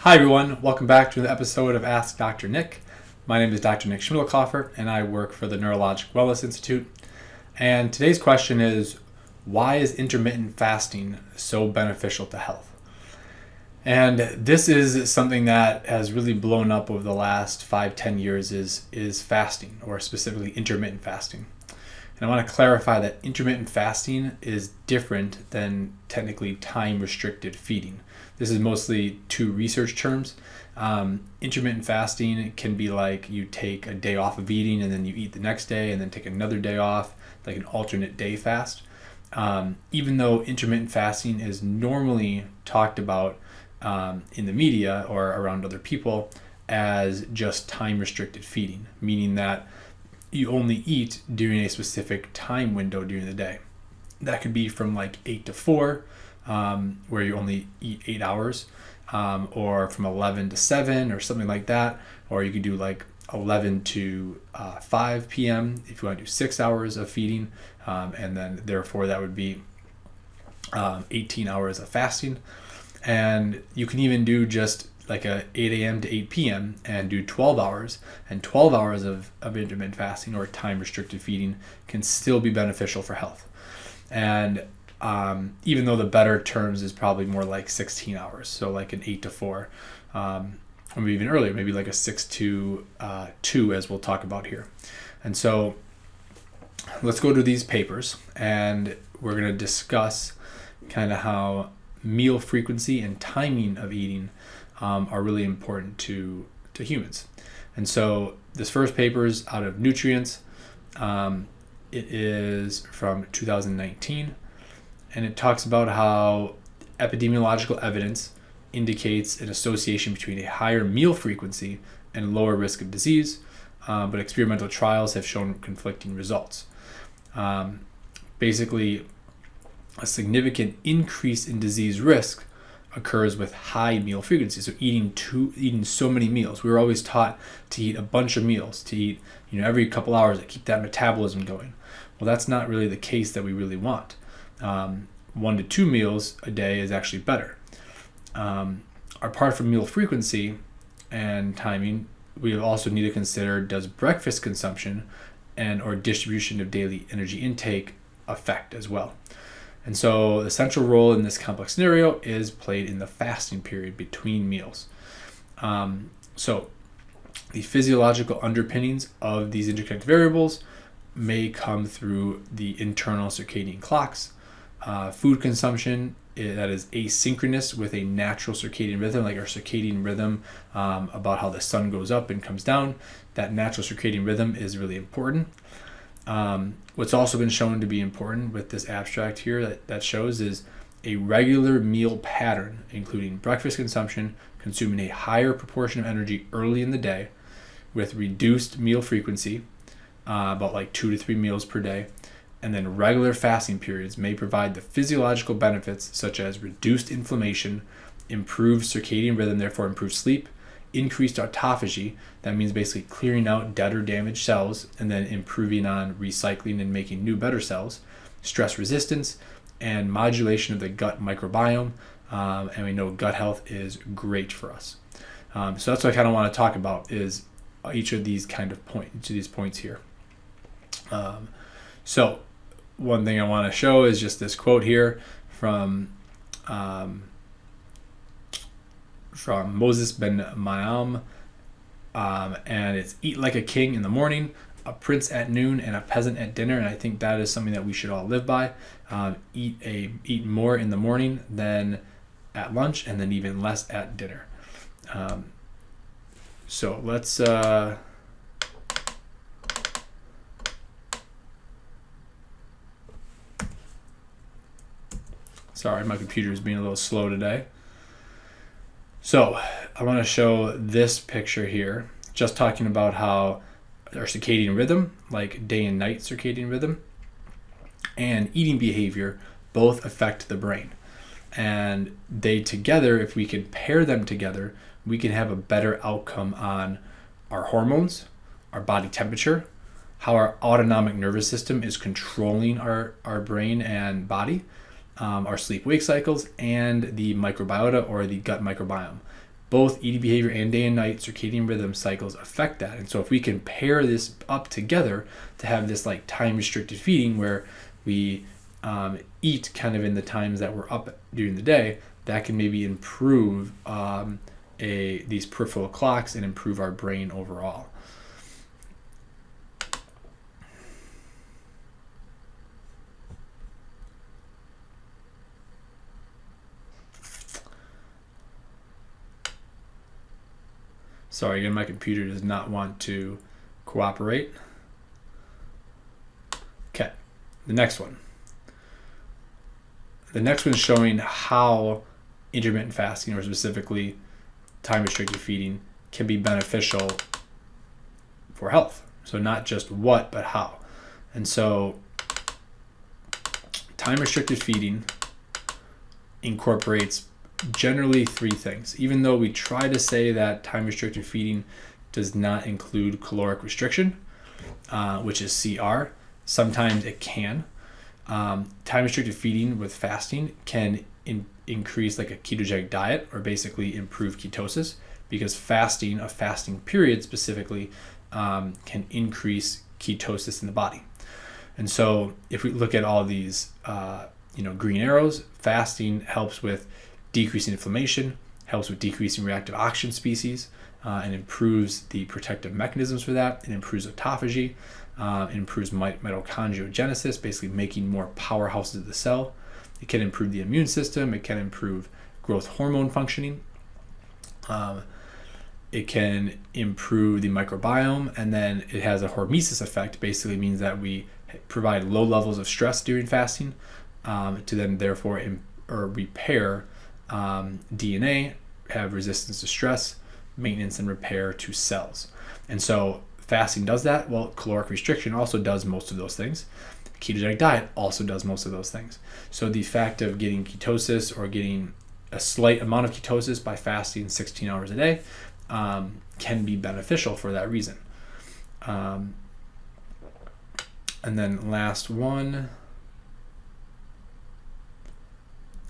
Hi everyone, welcome back to the episode of Ask Dr. Nick. My name is Dr. Nick Schmidlkoffer and I work for the Neurologic Wellness Institute. And today's question is, why is intermittent fasting so beneficial to health? And this is something that has really blown up over the last 5-10 years is fasting, or specifically intermittent fasting. And I want to clarify that intermittent fasting is different than technically time-restricted feeding. This is mostly two research terms. Intermittent fasting can be like you take a day off of eating and then you eat the next day and then take another day off, like an alternate day fast. Even though intermittent fasting is normally talked about in the media or around other people as just time-restricted feeding, meaning that you only eat during a specific time window during the day. That could be from like 8 to 4, where you only eat 8 hours, or from 11 to 7 or something like that. Or you could do like 11 to 5 p.m. if you want to do 6 hours of feeding, and then therefore that would be 18 hours of fasting. And you can even do just like a 8 a.m. to 8 p.m. and do 12 hours, and 12 hours of intermittent fasting or time-restricted feeding can still be beneficial for health. And even though the better terms is probably more like 16 hours, so like an 8 to 4, or maybe even earlier, maybe like a 6 to 2, as we'll talk about here. And so let's go to these papers, and we're going to discuss kind of how meal frequency and timing of eating are really important to humans. And so this first paper is out of Nutrients. It is from 2019, and it talks about how epidemiological evidence indicates an association between a higher meal frequency and lower risk of disease, but experimental trials have shown conflicting results. Basically, a significant increase in disease risk occurs with high meal frequency. So eating so many meals. We were always taught to eat a bunch of meals, to eat every couple hours to keep that metabolism going. Well, that's not really the case that we really want. 1 to 2 meals a day is actually better. Apart from meal frequency and timing, we also need to consider, does breakfast consumption and or distribution of daily energy intake affect as well? And so the central role in this complex scenario is played in the fasting period between meals. So the physiological underpinnings of these interconnected variables may come through the internal circadian clocks. Food consumption that is asynchronous with a natural circadian rhythm, like our circadian rhythm about how the sun goes up and comes down. That natural circadian rhythm is really important. What's also been shown to be important with this abstract here that shows is a regular meal pattern, including breakfast consumption, consuming a higher proportion of energy early in the day with reduced meal frequency, about like 2 to 3 meals per day, and then regular fasting periods may provide the physiological benefits such as reduced inflammation, improved circadian rhythm, therefore improved sleep, increased autophagy, that means basically clearing out dead or damaged cells and then improving on recycling and making new, better cells, stress resistance, and modulation of the gut microbiome. And we know gut health is great for us. So that's what I kind of want to talk about, is each of these points here. So one thing I want to show is just this quote here from Moses ben Maam, and it's eat like a king in the morning, a prince at noon, and a peasant at dinner. And I think that is something that we should all live by. Eat more in the morning than at lunch, and then even less at dinner. So let's sorry, my computer is being a little slow today. So I want to show this picture here, just talking about how our circadian rhythm, like day and night circadian rhythm, and eating behavior both affect the brain. And they together, if we could pair them together, we can have a better outcome on our hormones, our body temperature, how our autonomic nervous system is controlling our brain and body, our sleep-wake cycles, and the microbiota or the gut microbiome. both eating behavior and day and night circadian rhythm cycles affect that. And so if we can pair this up together to have this like time restricted feeding where we eat kind of in the times that we're up during the day, that can maybe improve these peripheral clocks and improve our brain overall. Sorry, again, my computer does not want to cooperate. Okay, the next one. The next one is showing how intermittent fasting, or specifically time-restricted feeding, can be beneficial for health. So not just what, but how. And so time-restricted feeding incorporates generally three things. Even though we try to say that time-restricted feeding does not include caloric restriction, which is CR, sometimes it can. Time-restricted feeding with fasting can increase like a ketogenic diet, or basically improve ketosis, because fasting, a fasting period specifically, can increase ketosis in the body. And so if we look at all these green arrows, fasting helps with decreasing inflammation, helps with decreasing reactive oxygen species, and improves the protective mechanisms for that. It improves autophagy, improves mitochondriogenesis, basically making more powerhouses of the cell. It can improve the immune system. It can improve growth hormone functioning. It can improve the microbiome, and then it has a hormesis effect. Basically means that we provide low levels of stress during fasting to then therefore repair DNA, have resistance to stress, maintenance and repair to cells. And so fasting does that. Well, caloric restriction also does most of those things. Ketogenic diet also does most of those things. So the fact of getting ketosis, or getting a slight amount of ketosis by fasting 16 hours a day, can be beneficial for that reason. And then last one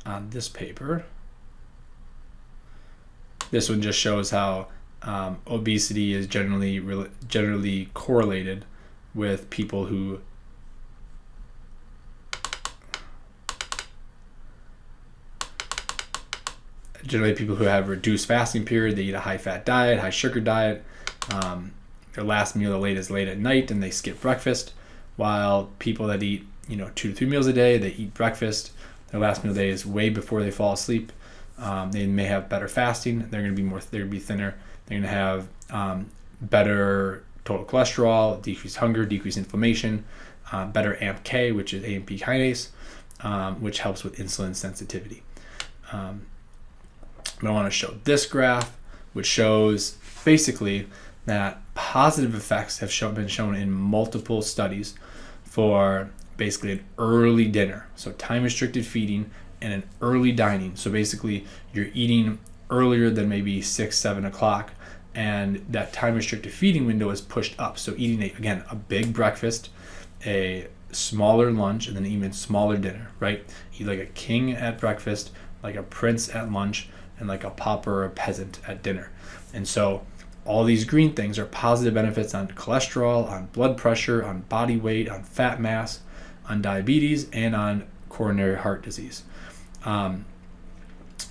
on this paper. This one just shows how obesity is generally correlated with people who have reduced fasting period. They eat a high fat diet, high sugar diet. Their last meal they eat is late at night, and they skip breakfast. While people that eat 2 to 3 meals a day, they eat breakfast. Their last meal of the day is way before they fall asleep. They may have better fasting. They're going to be thinner. They're going to have better total cholesterol, decreased hunger, decreased inflammation, better AMP-K, which is AMP kinase, which helps with insulin sensitivity. But I want to show this graph, which shows basically that positive effects have been shown in multiple studies for basically an early dinner. So time-restricted feeding and an early dining. So basically you're eating earlier than maybe 6, 7 o'clock, and that time-restricted feeding window is pushed up. So eating, a big breakfast, a smaller lunch, and then an even smaller dinner, right? Eat like a king at breakfast, like a prince at lunch, and like a pauper or a peasant at dinner. And so all these green things are positive benefits on cholesterol, on blood pressure, on body weight, on fat mass, on diabetes, and on coronary heart disease.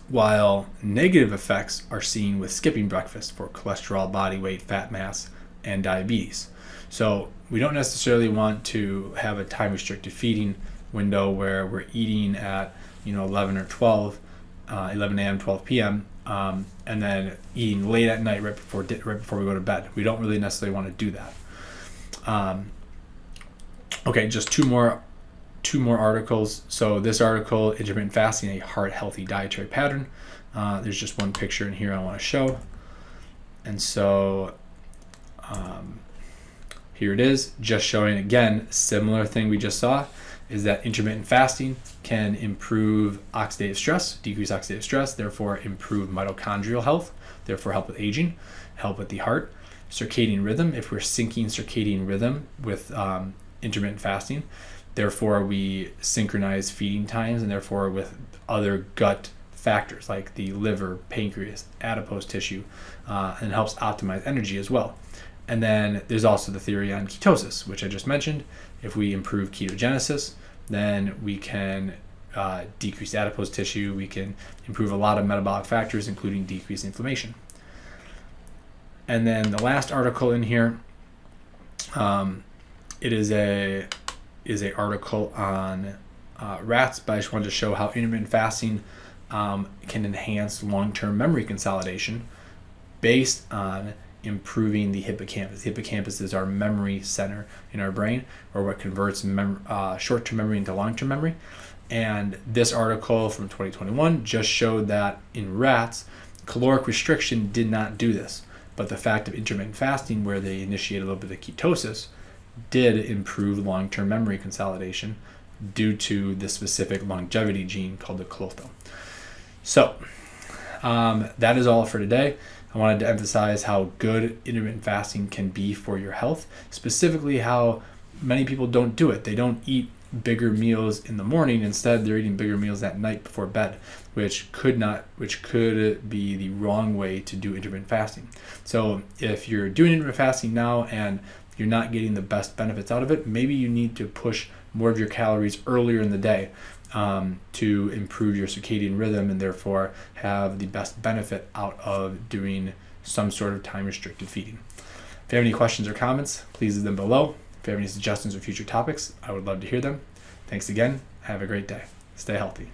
While negative effects are seen with skipping breakfast for cholesterol, body weight, fat mass, and diabetes. So we don't necessarily want to have a time-restricted feeding window where we're eating at 11 or 12, 11 a.m., 12 p.m., and then eating late at night right before we go to bed. We don't really necessarily want to do that. Okay, just two more articles. So this article, Intermittent Fasting, a Heart-Healthy Dietary Pattern. There's just one picture in here I want to show. And so here it is, just showing again, similar thing we just saw, is that intermittent fasting can improve oxidative stress, decrease oxidative stress, therefore improve mitochondrial health, therefore help with aging, help with the heart. Circadian rhythm, if we're syncing circadian rhythm with intermittent fasting, therefore we synchronize feeding times, and therefore with other gut factors like the liver, pancreas, adipose tissue, and helps optimize energy as well. And then there's also the theory on ketosis, which I just mentioned. If we improve ketogenesis, then we can decrease adipose tissue. We can improve a lot of metabolic factors, including decrease inflammation. And then the last article in here, it is a article on rats, but I just wanted to show how intermittent fasting can enhance long-term memory consolidation based on improving the hippocampus. The hippocampus is our memory center in our brain, or what converts short-term memory into long-term memory. And this article from 2021 just showed that in rats, caloric restriction did not do this. But the fact of intermittent fasting, where they initiate a little bit of ketosis, did improve long-term memory consolidation due to the specific longevity gene called the klotho. So that is all for today. I wanted to emphasize how good intermittent fasting can be for your health, specifically how many people don't do it. They don't eat bigger meals in the morning. Instead, they're eating bigger meals at night before bed, which could be the wrong way to do intermittent fasting. So if you're doing intermittent fasting now and you're not getting the best benefits out of it, maybe you need to push more of your calories earlier in the day to improve your circadian rhythm and therefore have the best benefit out of doing some sort of time-restricted feeding. If you have any questions or comments, please leave them below. If you have any suggestions for future topics, I would love to hear them. Thanks again. Have a great day. Stay healthy.